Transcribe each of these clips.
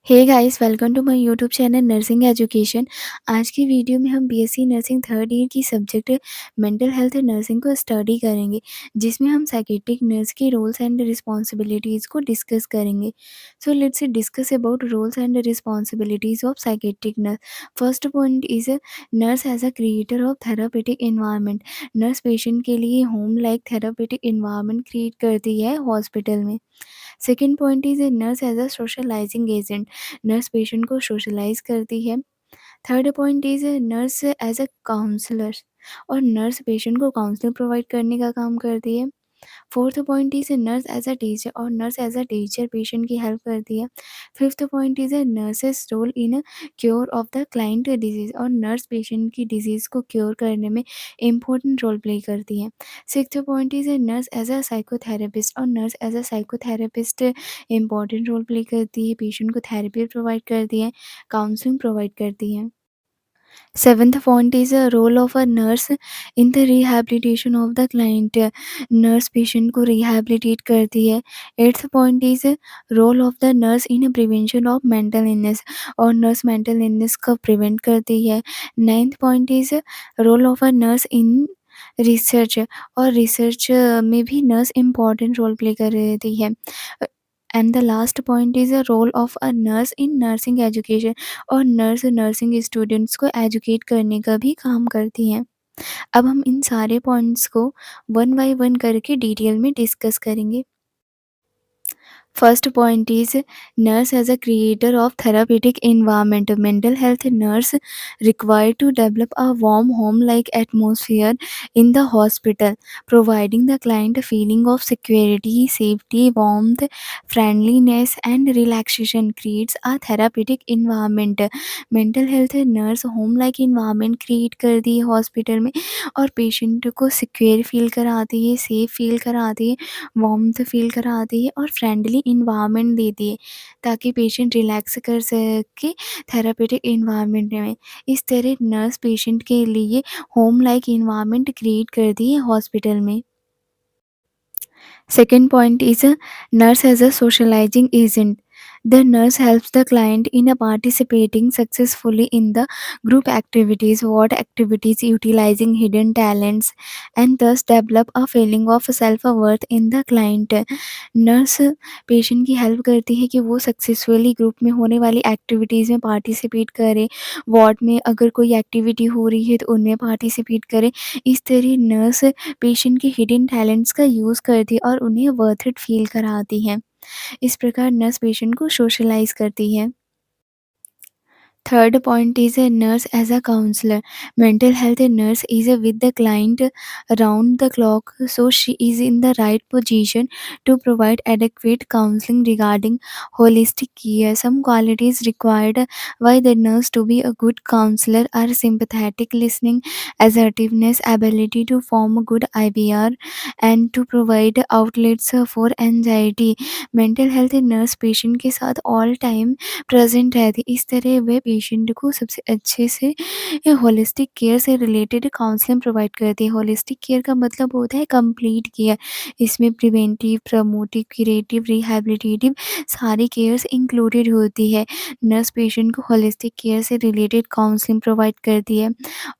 Hey guys, welcome to my YouTube channel nursing education. आज की video में हम बीएससी नर्सिंग थर्ड ईयर की सब्जेक्ट मेंटल हेल्थ नर्सिंग को स्टडी करेंगे, जिसमें हम साइकेट्रिक नर्स की रोल्स एंड रिस्पॉन्सिबिलिटीज़ को डिस्कस करेंगे। So let's discuss about roles and responsibilities of psychiatric nurse. First point is nurse as a creator of therapeutic environment. Nurse patient के लिए home like therapeutic environment create करती है hospital में। Second point is a nurse as a socialising agent. Nurse patient को socialise करती है। Third point is nurse as a counsellor, और nurse patient को काउंसलिंग प्रोवाइड करने का काम करती है। Fourth point is nurse as a teacher, और nurse as a teacher patient की हेल्प करती है। Fifth point is nurses role in cure of the client disease, और नर्स पेशेंट की डिजीज को क्योर करने में इम्पोर्टेंट रोल प्ले करती है। Sixth point is nurse as a psychotherapist, और nurse as a psychotherapist important role play करती है, पेशेंट को थेरेपी प्रोवाइड करती है, काउंसलिंग प्रोवाइड करती है। Seventh point is a role of a nurse in the rehabilitation of the client. Nurse patient को rehabilitate करती है। Eighth point is role of the nurse in prevention of mental illness, और nurse mental illness को prevent करती है। Ninth point is role of a nurse in research, और research में भी नर्स इम्पॉर्टेंट रोल प्ले कर रही है। And the last point is a role of a nurse in nursing education, और नर्स नर्सिंग स्टूडेंट्स को एजुकेट करने का भी काम करती हैं। अब हम इन सारे पॉइंट्स को वन बाय वन करके डिटेल में डिस्कस करेंगे। First point is nurse as a creator of therapeutic environment. Mental health nurse required to develop a warm home-like atmosphere in the hospital, providing the client a feeling of security, safety, warmth, friendliness, and relaxation creates a therapeutic environment. Mental health nurse home-like environment create करती है hospital में, और patient को secure feel कराती है, safe feel कराती है, warmth feel कराती है, और फ्रेंडली इन्वायरमेंट देती है, ताकि पेशेंट रिलैक्स कर सके थेरापेटिक इन्वायरमेंट में। इस तरह नर्स पेशेंट के लिए होम लाइक इन्वायरमेंट क्रिएट करती है हॉस्पिटल में। Second point is a nurse as a socializing agent. The nurse helps the client in a participating successfully in the group activities, what activities utilizing hidden talents, and thus develop a feeling of self-worth in the client. Nurse patient की help करती है कि वो successfully group में होने वाली activities में participate करे, वार्ड में अगर कोई एक्टिविटी हो रही है तो उनमें पार्टिसिपेट करे। इस तरह नर्स पेशेंट के हिडन टैलेंट्स का यूज़ करती है और उन्हें वर्थ इट फील कराती है। इस प्रकार नर्स पेशेंट को सोशलाइज करती है। Third point is a nurse as a counselor. Mental health nurse is with the client around the clock, so she is in the right position to provide adequate counseling regarding holistic care. Some qualities required by the nurse to be a good counselor are sympathetic listening, assertiveness, ability to form a good IBR, and to provide outlets for anxiety. Mental health nurse patient के साथ all time present रहती है। इस तरह वे patient को सबसे अच्छे से होलिस्टिक केयर से रिलेटेड काउंसलिंग प्रोवाइड करती है। होलिस्टिक केयर का मतलब होता है कंप्लीट केयर। इसमें प्रिवेंटिव, प्रमोटिव, क्यूरेटिव, रिहैबिलिटेटिव सारी केयर्स इंक्लूडेड होती है। नर्स पेशेंट को होलिस्टिक केयर से रिलेटेड काउंसलिंग प्रोवाइड करती है,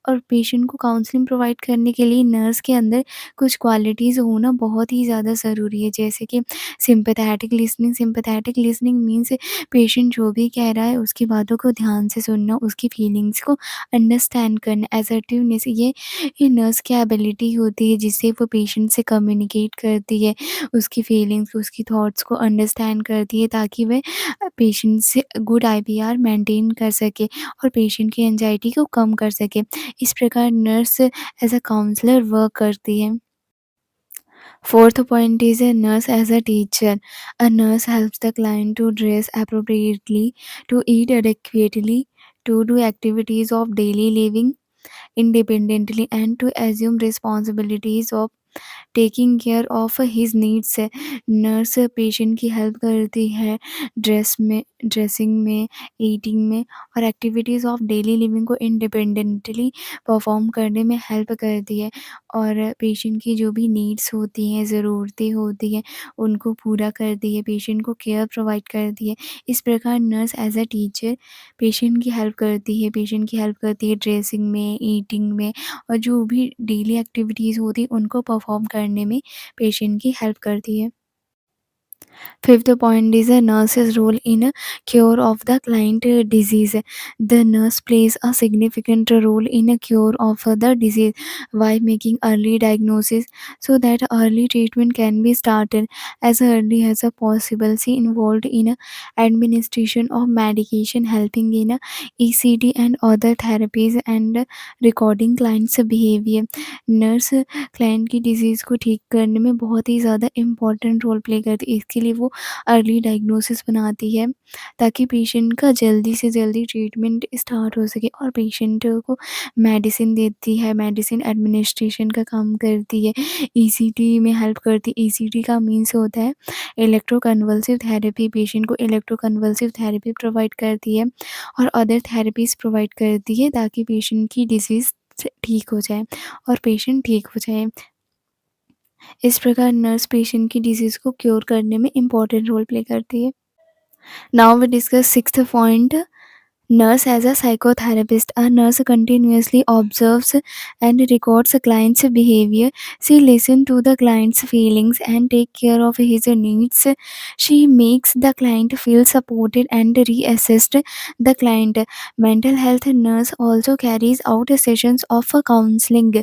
और पेशेंट को काउंसलिंग प्रोवाइड करने के लिए नर्स के अंदर कुछ क्वालिटीज़ होना बहुत ही ज़्यादा ज़रूरी है, जैसे कि sympathetic listening. Sympathetic listening means patient जो भी कह रहा है उसकी बातों को ध्यान से सुनना, उसकी फीलिंग्स को अंडरस्टैंड करना। असर्टिवनेस ये नर्स की एबिलिटी होती है, जिससे वो पेशेंट से कम्युनिकेट करती है, उसकी फीलिंग्स, उसकी थॉट्स को अंडरस्टैंड करती है, ताकि वह पेशेंट से गुड आईवीआर मेंटेन कर सके और पेशेंट की एंजाइटी को कम कर सके। इस प्रकार nurse as a counsellor work करती है। Fourth point is a nurse as a teacher. A nurse helps the client to dress appropriately, to eat adequately, to do activities of daily living independently, and to assume responsibilities of taking care of his needs है। Nurse patient की help करती है dressing में, eating में और activities of daily living को independently perform करने में हेल्प करती है और पेशेंट की जो भी नीड्स होती हैं, ज़रूरतें होती हैं, उनको पूरा करती है, पेशेंट को केयर प्रोवाइड करती है। इस प्रकार nurse as a teacher patient की हेल्प करती है ड्रेसिंग में, ईटिंग में और जो भी डेली एक्टिविटीज़ होती हैं उनको परफॉर्म करने में पेशेंट की हेल्प करती है। Fifth point is a nurse's role in a cure of the client disease. The nurse plays a significant role in a cure of the disease by making early diagnosis so that early treatment can be started as early as possible. She involved in administration of medication, helping in ECD and other therapies, and recording clients' behavior. Nurse client की disease को ठीक करने में बहुत ही ज़्यादा important role play करती है। इसके लिए वो अर्ली डायग्नोसिस बनाती है ताकि पेशेंट का जल्दी से जल्दी ट्रीटमेंट स्टार्ट हो सके और पेशेंट को मेडिसिन देती है, मेडिसिन एडमिनिस्ट्रेशन का काम करती है, ईसीटी में हेल्प करती है। ईसीटी का मीन्स होता है इलेक्ट्रोकन्वल्सिव थेरेपी, पेशेंट को इलेक्ट्रोकन्वल्सिव थेरेपी प्रोवाइड करती है और अदर थेरेपीज़ प्रोवाइड करती है ताकि पेशेंट की डिज़ीज़ ठीक हो जाए और पेशेंट ठीक हो जाए। इस प्रकार नर्स पेशेंट की डिज़ीज़ को क्योर करने में इम्पोर्टेंट रोल प्ले करती है। Now we discuss sixth point Nurse as a psychotherapist, a nurse continuously observes and records a client's behavior. She listens to the client's feelings and take care of his needs. She makes the client feel supported and reassess the client. Mental health nurse also carries out sessions of counseling.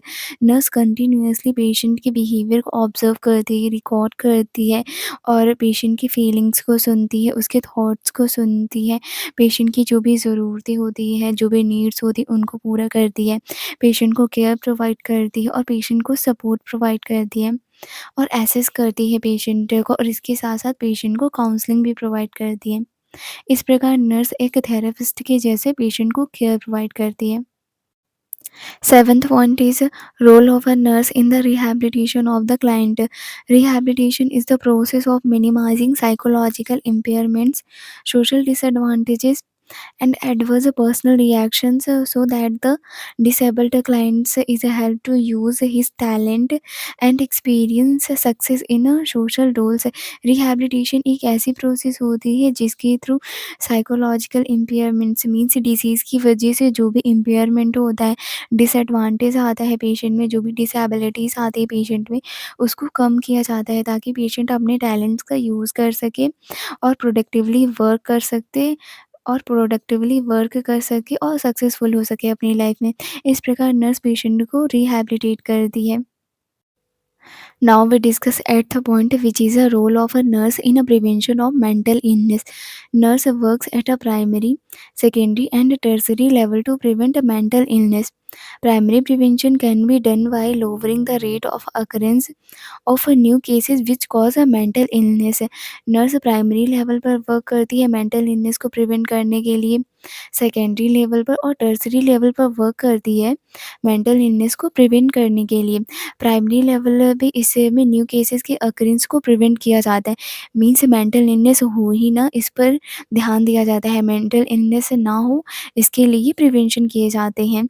Nurse continuously patient के behavior को observe करती है, record करती है और patient की feelings को सुनती है, उसके thoughts को सुनती है, पेशेंट की जो भी ज़रूरतें होती हैं, जो भी नीड्स होती हैं उनको पूरा करती है, पेशेंट को केयर प्रोवाइड करती है और पेशेंट को सपोर्ट प्रोवाइड करती है और असेस करती है पेशेंट को और इसके साथ-साथ पेशेंट को काउंसलिंग भी प्रोवाइड करती है। इस प्रकार नर्स एक थेरेपिस्ट के जैसे पेशेंट को केयर प्रोवाइड करती है। Seventh point is role of a nurse in the rehabilitation of the client. Rehabilitation is the process of minimizing psychological impairments, social disadvantages, and adverse personal reactions so that the disabled clients is helped to use his talent and experience success in a social roles. Rehabilitation एक ऐसी process होती है जिसके through psychological impairments means disease की वजह से जो भी इम्पेयरमेंट होता है, डिसएडवांटेज आता है पेशेंट में, जो भी डिसेबिलिटीज़ आती है पेशेंट में, उसको कम किया जाता है ताकि पेशेंट अपने टैलेंट्स का यूज़ कर सके और प्रोडक्टिवली वर्क कर सके और सक्सेसफुल हो सके अपनी लाइफ में। इस प्रकार नर्स पेशेंट को रिहैबिलिटेट करती है। Now we discuss eighth point, which is a role of a nurse in a prevention of mental illness. Nurse works at a primary, secondary and tertiary level to prevent mental illness. Primary prevention can be done by lowering the rate of occurrence of new cases which cause a mental illness. Nurse primary level पर work करती है mental illness को prevent करने के लिए, secondary level पर और tertiary level पर वर्क करती है मेंटल इलनेस को प्रिवेंट करने के लिए। प्राइमरी लेवल पे इससे में न्यू केसेस के अकरेंस को प्रिवेंट किया जाता है, मीन्स मेंटल इलनेस हो ही ना इस पर ध्यान दिया जाता है, मेंटल इलनेस ना हो इसके लिए प्रिवेंशन किए जाते हैं।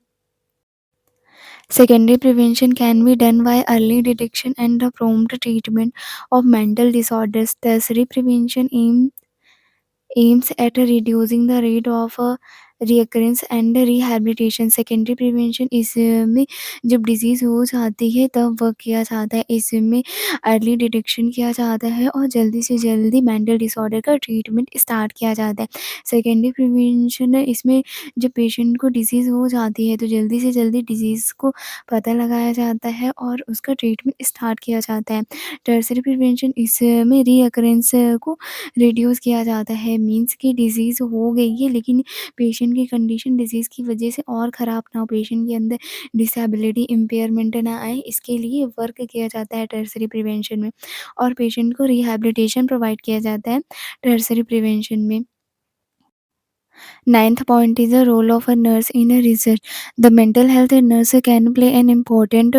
Secondary prevention can be done by early detection and the prompt treatment of mental disorders. Tertiary prevention aims at reducing the rate of reoccurrence and rehabilitation. Secondary prevention इसमें जब disease हो जाती है तब वर्क किया जाता है, इसमें अर्ली डिटेक्शन किया जाता है और जल्दी से जल्दी मेंटल डिसऑर्डर का ट्रीटमेंट स्टार्ट किया जाता है। सेकेंडरी प्रिवेंशन इसमें जब पेशेंट को डिजीज़ हो जाती है तो जल्दी से जल्दी डिजीज़ को पता लगाया जाता है और उसका ट्रीटमेंट स्टार्ट किया जाता है। टर्सरी प्रिवेंशन इसमें रीअकरेंस को रिड्यूस किया जाता है, मीन्स कि डिज़ीज़ हो गई है लेकिन पेशेंट की कंडीशन डिज़ीज़ की वजह से और ख़राब ना हो, पेशेंट के अंदर डिसेबिलिटी इम्पेयरमेंट ना आए, इसके लिए वर्क किया जाता है टर्सरी प्रिवेंशन में और पेशेंट को रिहैबिलिटेशन प्रोवाइड किया जाता है टर्सरी प्रिवेंशन में। Ninth point is the role of a nurse in a research. The mental health nurse can play an important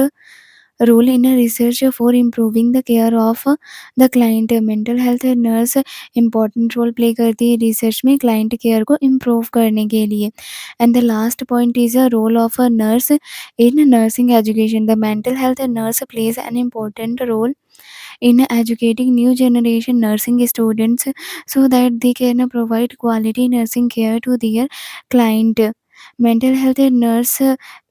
role in a research for improving the care of the client. Mental health nurse important role play करती है research में client care को improve करने के लिए। And the last point is a role of a nurse in nursing education. The mental health nurse plays an important role in educating new generation nursing students so that they can provide quality nursing care to their client। Mental health nurse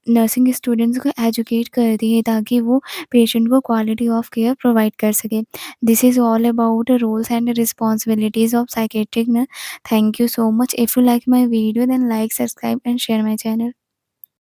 nursing students को educate करती है ताकि वो patient को quality of care provide कर सके। This is all about roles and responsibilities of psychiatric nurse. Thank you so much. If you like my video then like, subscribe and share my channel.